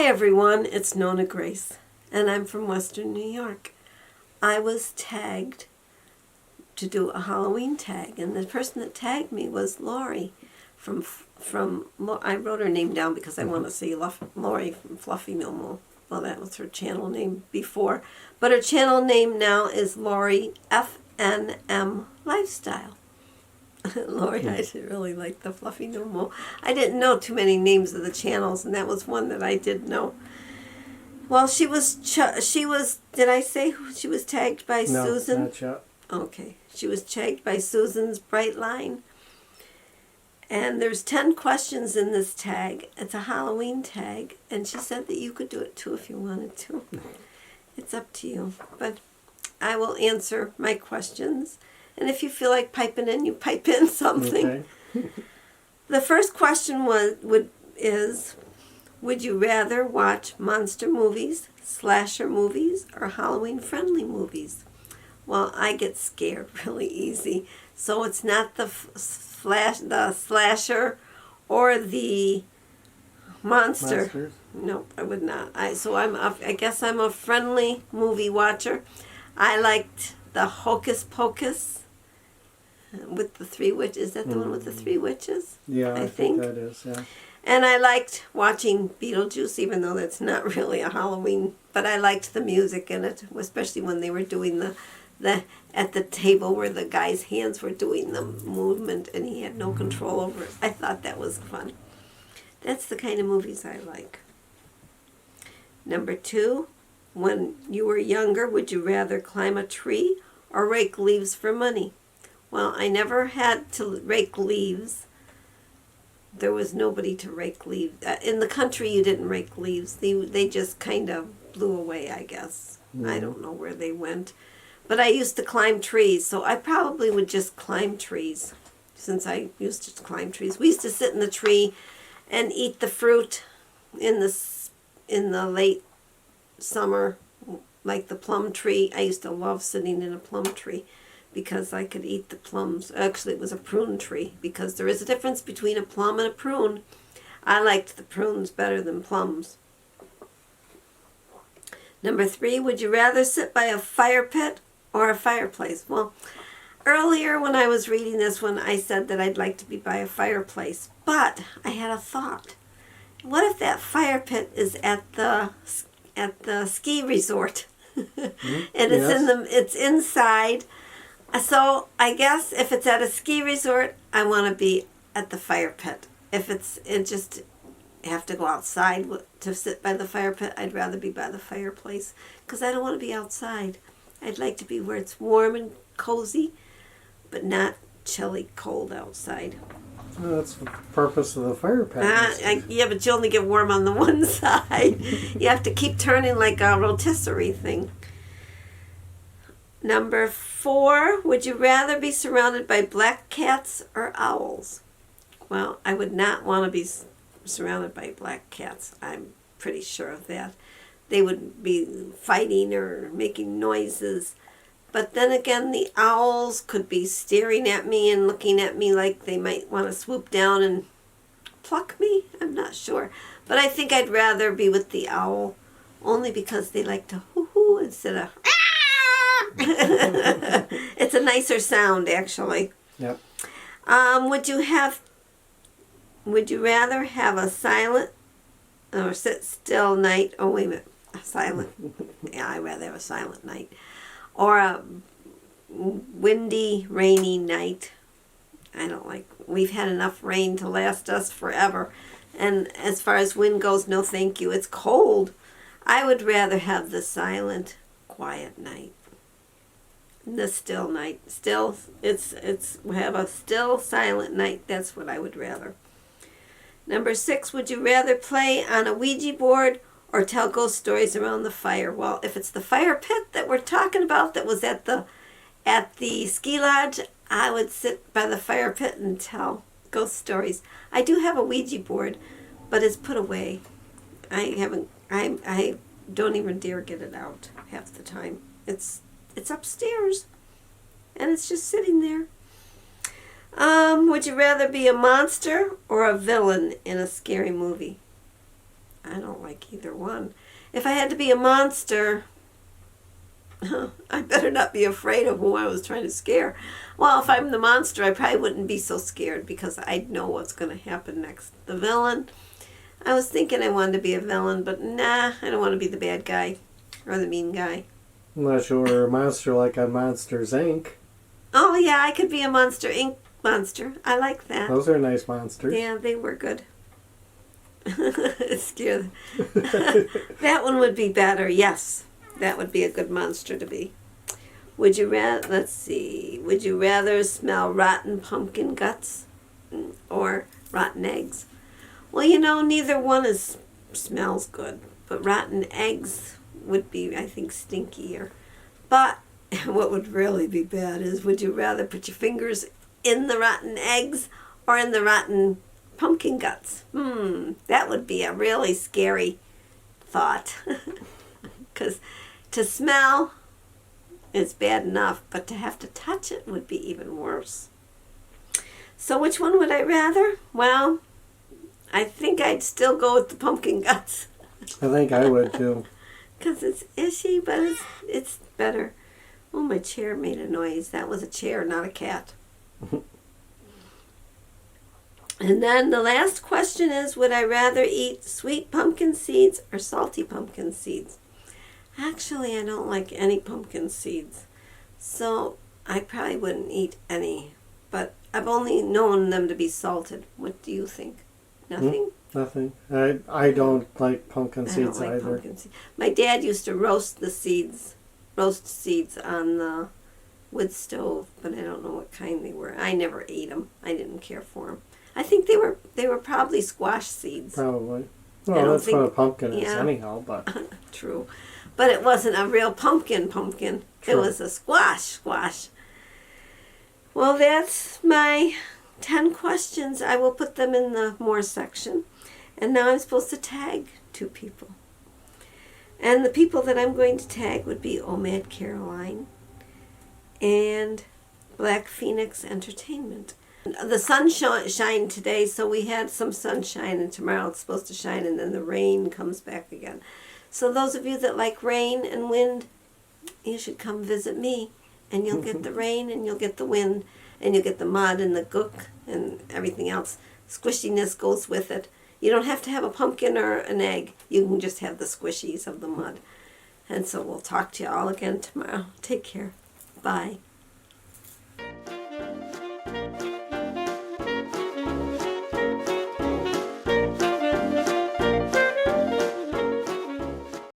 everyone, it's NonnaGrace, and I'm from Western New York. I was tagged to do a Halloween tag, and the person that tagged me was Lori from I wrote her name down because I want to say Lori from Fluffy No More. Well, that was her channel name before, but her channel name now is Lori FNM Lifestyle. Lori, I really like the Fluffy No More. I didn't know too many names of the channels, and that was one that I did know. Well, she was, did I say she was tagged by Susan? No, not yet. Okay. She was tagged by Susan's Bright Line. And there's 10 questions in this tag. It's a Halloween tag, and she said that you could do it too if you wanted to. It's up to you. But I will answer my questions. And if you feel like piping in, you pipe in something. Okay. The first question is, would you rather watch monster movies, slasher movies, or Halloween-friendly movies? Well, I get scared really easy, so it's not the slasher or the monster. Monsters? No, I would not. I guess I'm a friendly movie watcher. I liked the Hocus Pocus with the 3 witches. Is that the one with the 3 witches? Yeah, I think that is, yeah. And I liked watching Beetlejuice, even though that's not really a Halloween, but I liked the music in it, especially when they were doing the at the table where the guy's hands were doing the movement and he had no control over it. I thought that was fun. That's the kind of movies I like. Number 2, when you were younger, would you rather climb a tree or rake leaves for money? Well, I never had to rake leaves. There was nobody to rake leaves. In the country, you didn't rake leaves. They just kind of blew away, I guess. I don't know where they went. But I used to climb trees, so I probably would just climb trees, since I used to climb trees. We used to sit in the tree and eat the fruit in the late summer, like the plum tree. I used to love sitting in a plum tree because I could eat the plums. Actually, it was a prune tree, because there is a difference between a plum and a prune. I liked the prunes better than plums. Number 3, would you rather sit by a fire pit or a fireplace? Well, earlier when I was reading this one, I said that I'd like to be by a fireplace, but I had a thought. What if that fire pit is at the ski resort? And it's inside. So I guess if it's at a ski resort, I want to be at the fire pit. If just have to go outside to sit by the fire pit, I'd rather be by the fireplace, because I don't want to be outside. I'd like to be where it's warm and cozy, but not chilly cold outside. Well, that's the purpose of the fire pit. Yeah, but you only get warm on the one side. You have to keep turning like a rotisserie thing. Number 4, would you rather be surrounded by black cats or owls? Well, I would not want to be surrounded by black cats. I'm pretty sure of that. They would be fighting or making noises. But then again, the owls could be staring at me and looking at me like they might want to swoop down and pluck me. I'm not sure. But I think I'd rather be with the owl, only because they like to hoo-hoo instead of It's a nicer sound, actually. Yep. Would you rather have a silent or sit still night? Oh, wait a minute. Silent. Yeah, I'd rather have a silent night. Or a windy, rainy night. We've had enough rain to last us forever. And as far as wind goes, no thank you. It's cold. I would rather have the silent, quiet night. The still night. We have a still, silent night. That's what I would rather. Number 6, would you rather play on a Ouija board or tell ghost stories around the fire? Well, if it's the fire pit that we're talking about that was at the ski lodge, I would sit by the fire pit and tell ghost stories. I do have a Ouija board, but it's put away. I don't even dare get it out half the time. It's upstairs, and it's just sitting there. Would you rather be a monster or a villain in a scary movie? I don't like either one. If I had to be a monster, I better not be afraid of who I was trying to scare. Well, if I'm the monster, I probably wouldn't be so scared because I'd know what's going to happen next. The villain, I was thinking I wanted to be a villain, but nah, I don't want to be the bad guy or the mean guy. Unless you were a monster like on Monsters, Inc. Oh, yeah, I could be a Monster Inc. monster. I like that. Those are nice monsters. Yeah, they were good. Scare them. That one would be better, yes. That would be a good monster to be. Would you rather, let's see, would you rather smell rotten pumpkin guts or rotten eggs? Well, you know, neither one smells good, but rotten eggs would be, I think, stinkier. But what would really be bad is, would you rather put your fingers in the rotten eggs or in the rotten pumpkin guts? That would be a really scary thought. Because to smell is bad enough, but to have to touch it would be even worse. So which one would I rather? Well, I think I'd still go with the pumpkin guts. I think I would too. Because it's ishy, but it's better. Oh, my chair made a noise. That was a chair, not a cat. And then the last question is, would I rather eat sweet pumpkin seeds or salty pumpkin seeds? Actually, I don't like any pumpkin seeds, so I probably wouldn't eat any. But I've only known them to be salted. What do you think? Nothing? Nothing. I don't like pumpkin seeds I don't like either. pumpkin seeds. My dad used to roast seeds on the wood stove, but I don't know what kind they were. I never ate them. I didn't care for them. I think they were probably squash seeds. Probably. Well, that's what a pumpkin is anyhow, but... True. But it wasn't a real pumpkin. True. It was a squash. Well, that's my 10 questions. I will put them in the more section. And now I'm supposed to tag 2 people. And the people that I'm going to tag would be Omad Caroline and Blackphoenix Entertainment. The sun shined today, so we had some sunshine, and tomorrow it's supposed to shine, and then the rain comes back again. So those of you that like rain and wind, you should come visit me, and you'll get the rain, and you'll get the wind, and you'll get the mud and the gook and everything else. Squishiness goes with it. You don't have to have a pumpkin or an egg. You can just have the squishies of the mud. And so we'll talk to you all again tomorrow. Take care. Bye.